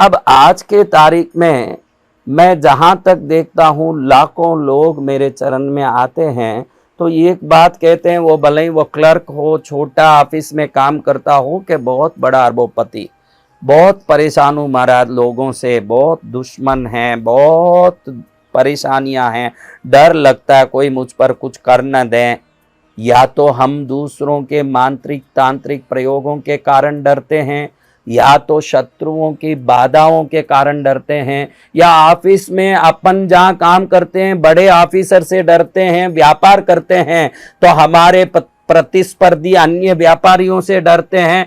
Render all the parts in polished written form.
अब आज के तारीख में मैं जहाँ तक देखता हूँ लाखों लोग मेरे चरण में आते हैं तो एक बात कहते हैं, वो भले ही वो क्लर्क हो, छोटा ऑफिस में काम करता हो कि बहुत बड़ा अरबोपति, बहुत परेशान हूँ महाराज, लोगों से बहुत दुश्मन हैं, बहुत परेशानियां हैं, डर लगता है कोई मुझ पर कुछ कर न दें। या तो हम दूसरों के मांत्रिक तांत्रिक प्रयोगों के कारण डरते हैं, या तो शत्रुओं की बाधाओं के कारण डरते हैं, या ऑफिस में अपन जहाँ काम करते हैं बड़े ऑफिसर से डरते हैं, व्यापार करते हैं तो हमारे प्रतिस्पर्धी अन्य व्यापारियों से डरते हैं।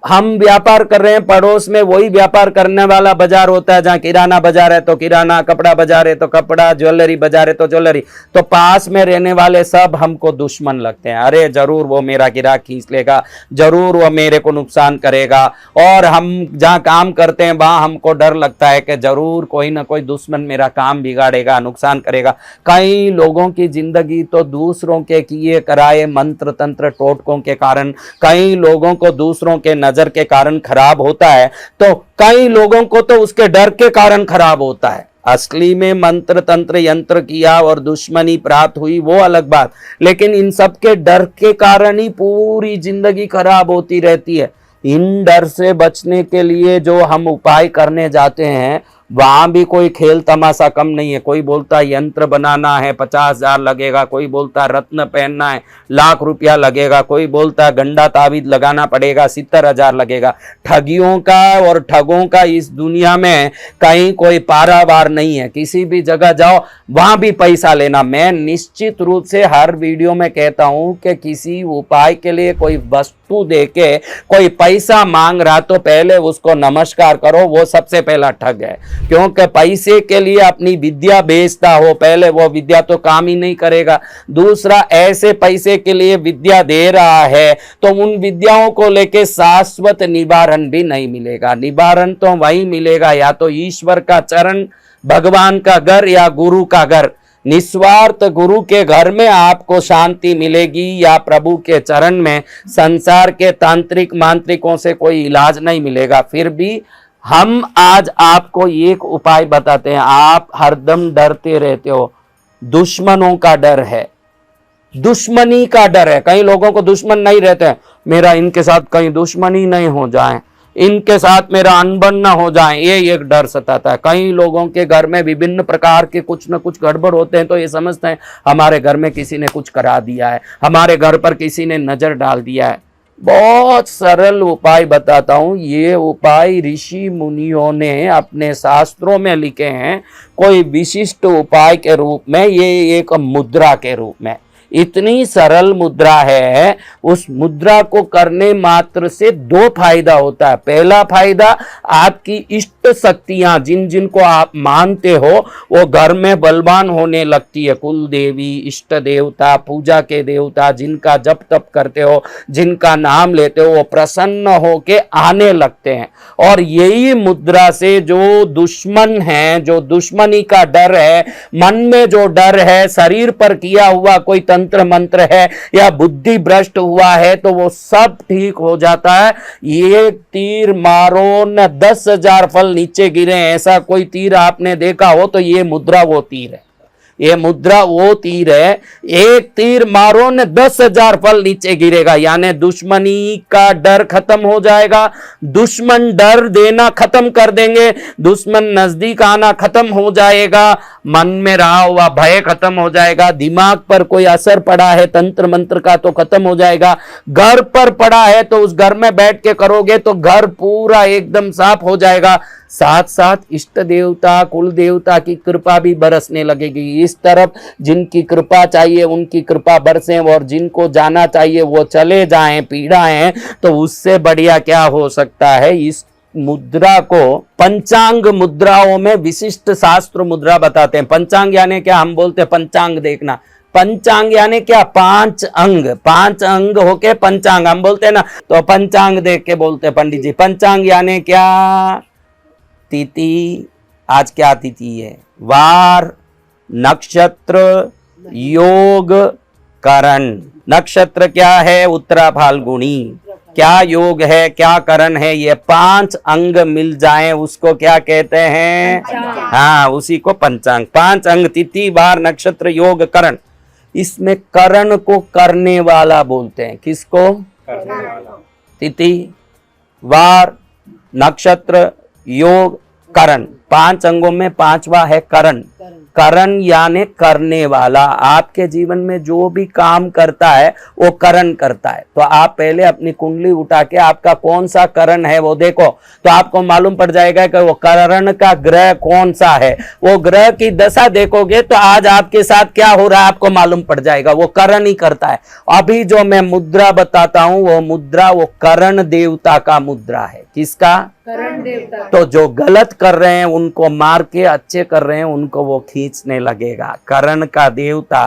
हम व्यापार कर रहे हैं, पड़ोस में वही व्यापार करने वाला बाजार होता है, जहाँ किराना बाजार है तो किराना, कपड़ा बाजार है तो कपड़ा, ज्वेलरी बाजार है तो ज्वेलरी, तो पास में रहने वाले सब हमको दुश्मन लगते हैं। अरे जरूर वो मेरा गिराक खींच लेगा, जरूर वो मेरे को नुकसान करेगा। और हम जहाँ काम करते हैं वहाँ हमको डर लगता है कि जरूर कोई ना कोई दुश्मन मेरा काम बिगाड़ेगा, नुकसान करेगा। कई लोगों की जिंदगी तो दूसरों के किए कराए मंत्र तंत्र टोटकों के कारण, कई लोगों को दूसरों के नजर के कारण खराब होता है, तो कई लोगों को तो उसके डर के कारण खराब होता है। असली में मंत्र तंत्र यंत्र किया और दुश्मनी प्राप्त हुई वो अलग बात, लेकिन इन सब के डर के कारण ही पूरी जिंदगी खराब होती रहती है। इन डर से बचने के लिए जो हम उपाय करने जाते हैं वहां भी कोई खेल तमाशा कम नहीं है। कोई बोलता है यंत्र बनाना है 50,000 लगेगा, कोई बोलता है रत्न पहनना है लाख रुपया लगेगा, कोई बोलता है गंडा ताबीज लगाना पड़ेगा 70,000 लगेगा। ठगियों का और ठगों का इस दुनिया में कहीं कोई पारावार नहीं है। किसी भी जगह जाओ वहां भी पैसा लेना। मैं निश्चित रूप से हर वीडियो में कहता हूं कि किसी उपाय के लिए कोई वस्तु देके कोई पैसा मांग रहा तो पहले उसको नमस्कार करो, वो सबसे पहला ठग है। क्योंकि पैसे के लिए अपनी विद्या बेचता हो, पहले वो विद्या तो काम ही नहीं करेगा। दूसरा, ऐसे पैसे के लिए विद्या दे रहा है तो उन विद्याओं को लेके शाश्वत निवारण भी नहीं मिलेगा। निवारण तो वही मिलेगा या तो ईश्वर का चरण, भगवान का घर या गुरु का घर। निस्वार्थ गुरु के घर में आपको शांति मिलेगी या प्रभु के चरण में संसार के तांत्रिक मांत्रिकों से कोई इलाज नहीं मिलेगा। फिर भी हम आज आपको एक उपाय बताते हैं। आप हरदम डरते रहते हो, दुश्मनों का डर है, दुश्मनी का डर है। कई लोगों को दुश्मन नहीं रहते हैं, मेरा इनके साथ कहीं दुश्मनी नहीं हो जाए, इनके साथ मेरा अनबन न हो जाए, ये एक डर सताता है। कई लोगों के घर में विभिन्न प्रकार के कुछ न कुछ गड़बड़ होते हैं तो ये समझते हैं हमारे घर में किसी ने कुछ करा दिया है, हमारे घर पर किसी ने नजर डाल दिया है। बहुत सरल उपाय बताता हूं। ये उपाय ऋषि मुनियों ने अपने शास्त्रों में लिखे हैं, कोई विशिष्ट उपाय के रूप में, ये एक मुद्रा के रूप में। इतनी सरल मुद्रा है, उस मुद्रा को करने मात्र से दो फायदा होता है। पहला फायदा, आपकी इष्ट शक्तियां जिन जिन को आप मानते हो वो घर में बलवान होने लगती है। कुल देवी, इष्ट देवता, पूजा के देवता जिनका जप तप करते हो, जिनका नाम लेते हो, वो प्रसन्न होके आने लगते हैं। और यही मुद्रा से जो दुश्मन है, जो दुश्मनी का डर है, मन में जो डर है, शरीर पर किया हुआ कोई तंत्र मंत्र है या बुद्धि भ्रष्ट हुआ है तो वो सब ठीक हो जाता है। एक तीर मारो न 10,000 फल नीचे गिरे, ऐसा कोई तीर आपने देखा हो तो ये मुद्रा वो तीर है। ये मुद्रा वो तीर है, एक तीर मारो न 10,000 फल नीचे गिरेगा। यानी दुश्मनी का डर खत्म हो जाएगा, दुश्मन डर देना खत्म कर देंगे, दुश्मन नजदीक आना खत्म हो जाएगा, मन में रहा हुआ भय खत्म हो जाएगा, दिमाग पर कोई असर पड़ा है तंत्र मंत्र का तो खत्म हो जाएगा, घर पर पड़ा है तो उस घर में बैठ के करोगे तो घर पूरा एकदम साफ हो जाएगा। साथ साथ इष्ट देवता, कुल देवता की कृपा भी बरसने लगेगी। इस तरफ जिनकी कृपा चाहिए उनकी कृपा बरसे और जिनको जाना चाहिए वो चले जाएं, पीड़ाएं, तो उससे बढ़िया क्या हो सकता है। इस मुद्रा को पंचांग मुद्राओं में विशिष्ट शास्त्र मुद्रा बताते हैं। पंचांग यानी क्या, हम बोलते हैं पंचांग देखना। पंचांग यानी क्या, 5 अंग, 5 अंग होके पंचांग हम बोलते हैं ना, तो पंचांग देख के बोलते हैं पंडित जी। पंचांग यानी क्या, तिथि, आज क्या तिथि है, वार, नक्षत्र, योग, करण। नक्षत्र क्या है, उत्तरा फाल्गुनी, क्या योग है, क्या करण है, ये 5 अंग मिल जाएं उसको क्या कहते हैं? हाँ, उसी को पंचांग। 5 अंग, तिथि वार नक्षत्र योग करण। इसमें करण को करने वाला बोलते हैं। किसको? तिथि वार नक्षत्र योग करण। 5 अंगों में 5वां है करण। करण यानी करने वाला। आपके जीवन में जो भी काम करता है वो करण करता है। तो आप पहले अपनी कुंडली उठा के आपका कौन सा करण है वो देखो, तो आपको मालूम पड़ जाएगा कि वो करण का ग्रह कौन सा है। वो ग्रह की दशा देखोगे तो आज आपके साथ क्या हो रहा है आपको मालूम पड़ जाएगा। वो करण ही करता है। अभी जो मैं मुद्रा बताता हूं वो मुद्रा वो करण देवता का मुद्रा है। किसका? करण देवता। तो जो गलत कर रहे हैं उनको मार के अच्छे कर रहे हैं उनको वो खींचने लगेगा। करण का देवता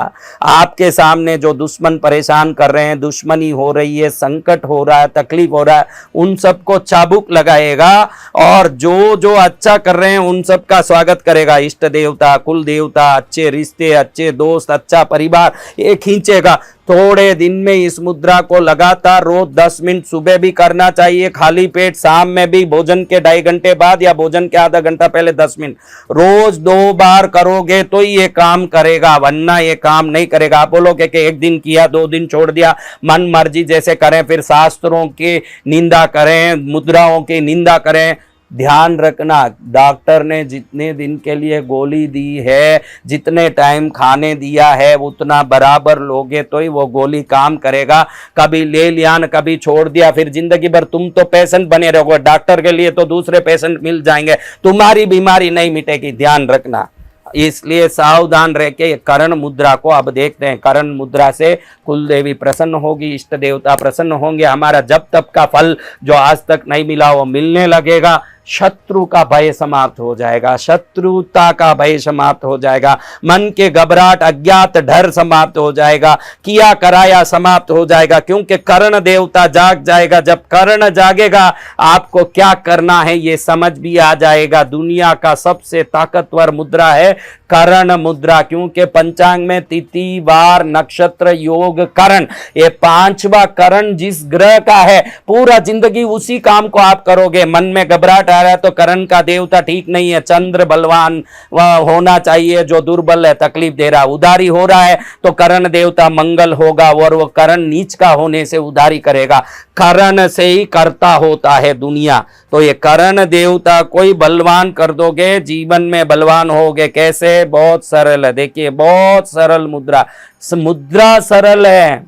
आपके सामने जो दुश्मन परेशान कर रहे हैं, दुश्मनी हो रही है, संकट हो रहा है, तकलीफ हो रहा है, उन सबको चाबुक लगाएगा और जो जो अच्छा कर रहे हैं उन सब का स्वागत करेगा। इष्ट देवता, कुल देवता, अच्छे रिश्ते, अच्छे दोस्त, अच्छा परिवार, ये खींचेगा। थोड़े दिन में इस मुद्रा को लगातार रोज 10 मिनट सुबह भी करना चाहिए, खाली पेट, शाम में भी, भोजन के 2.5 घंटे बाद या भोजन के आधा घंटा पहले 10 मिनट, रोज 2 बार करोगे तो ये काम करेगा, वरना ये काम नहीं करेगा। आप बोलोगे कि एक दिन किया 2 दिन छोड़ दिया, मन मर्जी जैसे करें, फिर शास्त्रों की निंदा करें, मुद्राओं की निंदा करें। ध्यान रखना, डॉक्टर ने जितने दिन के लिए गोली दी है, जितने टाइम खाने दिया है उतना बराबर लोगे तो ही वो गोली काम करेगा। कभी ले लिया न कभी छोड़ दिया, फिर जिंदगी भर तुम तो पेशेंट बने रहोगे। डॉक्टर के लिए तो दूसरे पेशेंट मिल जाएंगे, तुम्हारी बीमारी नहीं मिटेगी। ध्यान रखना, इसलिए सावधान रह के करण मुद्रा को अब देखते हैं। करण मुद्रा से कुल देवी प्रसन्न होगी, इष्ट देवता प्रसन्न होंगे, हमारा जब तक का फल जो आज तक नहीं मिला वो मिलने लगेगा। शत्रु का भय समाप्त हो जाएगा, शत्रुता का भय समाप्त हो जाएगा, मन के घबराहट, अज्ञात डर समाप्त हो जाएगा, किया कराया समाप्त हो जाएगा, क्योंकि कर्ण देवता जाग जाएगा। जब कर्ण जागेगा आपको क्या करना है ये समझ भी आ जाएगा। दुनिया का सबसे ताकतवर मुद्रा है करण मुद्रा, क्योंकि पंचांग में तिथि वार नक्षत्र योग करण, ये 5वां करण जिस ग्रह का है पूरा जिंदगी उसी काम को आप करोगे। मन में घबराहट आ रहा है तो करण का देवता ठीक नहीं है, चंद्र बलवान होना चाहिए, जो दुर्बल है, तकलीफ दे रहा, उदारी हो रहा है तो करण देवता मंगल होगा और वो करण नीच का होने से उदारी करेगा। करण से ही करता होता है दुनिया। तो ये करण देवता कोई बलवान कर दोगे, जीवन में बलवान होगे। कैसे? बहुत सरल है। देखिए, बहुत सरल मुद्रा, मुद्रा सरल है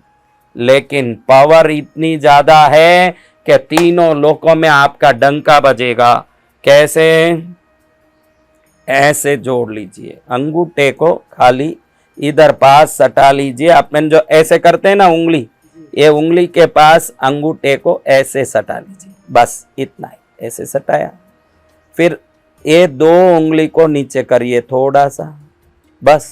लेकिन पावर इतनी ज्यादा है कि तीनों लोकों में आपका डंका बजेगा। कैसे? ऐसे जोड़ लीजिए, अंगूठे को खाली इधर पास सटा लीजिए। अपन जो ऐसे करते हैं ना उंगली, ये उंगली के पास अंगूठे को ऐसे सटा लीजिए, बस इतना ही। ऐसे सटाया, फिर ये 2 उंगली को नीचे करिए थोड़ा सा, बस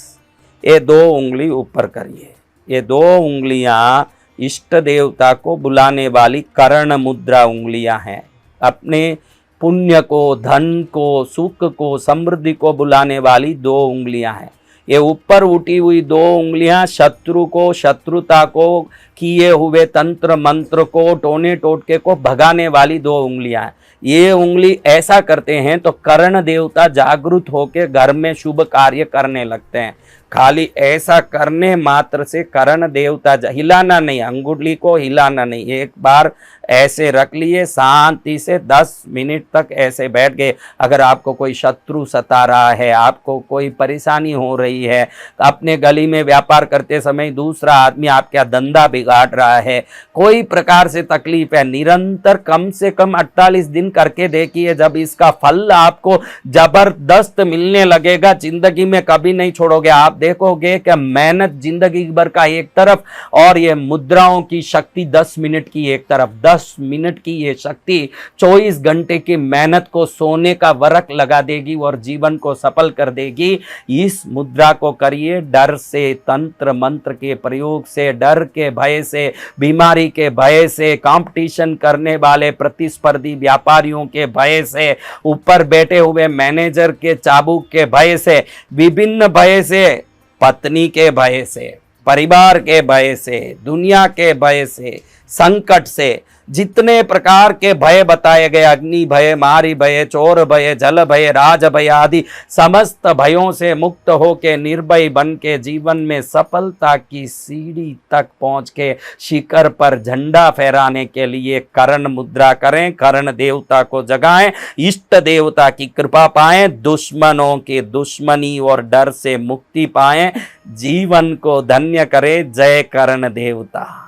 ये 2 उंगली ऊपर करिए। ये 2 उंगलियां इष्ट देवता को बुलाने वाली कर्ण मुद्रा उंगलियां हैं। अपने पुण्य को, धन को, सुख को, समृद्धि को बुलाने वाली 2 उंगलियां हैं। ये ऊपर उठी हुई 2 उंगलियां शत्रु को, शत्रुता को, किए हुए तंत्र मंत्र को, टोने टोटके को भगाने वाली 2 उंगलियां हैं। ये उंगली ऐसा करते हैं तो कर्ण देवता जागृत होकर घर में शुभ कार्य करने लगते हैं। खाली ऐसा करने मात्र से कर्ण देवता, हिलाना नहीं, अंगुली को हिलाना नहीं, एक बार ऐसे रख लिए, शांति से 10 मिनट तक ऐसे बैठ गए। अगर आपको कोई शत्रु सता रहा है, आपको कोई परेशानी हो रही है, अपने गली में व्यापार करते समय दूसरा आदमी आपका धंधा बिगाड़ रहा है, कोई प्रकार से तकलीफ है, निरंतर कम से कम 48 दिन करके देखिए। जब इसका फल आपको जबरदस्त मिलने लगेगा, जिंदगी में कभी नहीं छोड़ोगे। आप देखोगे कि मेहनत जिंदगी भर का एक तरफ और ये मुद्राओं की शक्ति 10 मिनट की एक तरफ। 10 मिनट की ये शक्ति 24 घंटे की मेहनत को सोने का वरक लगा देगी और जीवन को सफल कर देगी। इस मुद्रा को करिए डर से, तंत्र मंत्र के प्रयोग से, डर के भय से, बीमारी के भय से, कंपटीशन करने वाले प्रतिस्पर्धी व्यापारियों के भय से, ऊपर बैठे हुए मैनेजर के चाबुक के भय से, विभिन्न भय से, पत्नी के भय से, परिवार के भय से, दुनिया के भय से, संकट से, जितने प्रकार के भय बताए गए, अग्नि भय, मारी भय, चोर भय, जल भय, राज भय आदि समस्त भयों से मुक्त होके निर्भय बन के जीवन में सफलता की सीढ़ी तक पहुंच के शिखर पर झंडा फहराने के लिए कर्ण मुद्रा करें, कर्ण देवता को जगाएं, इष्ट देवता की कृपा पाएं, दुश्मनों के दुश्मनी और डर से मुक्ति पाएं, जीवन को धन्य करें। जय कर्ण देवता।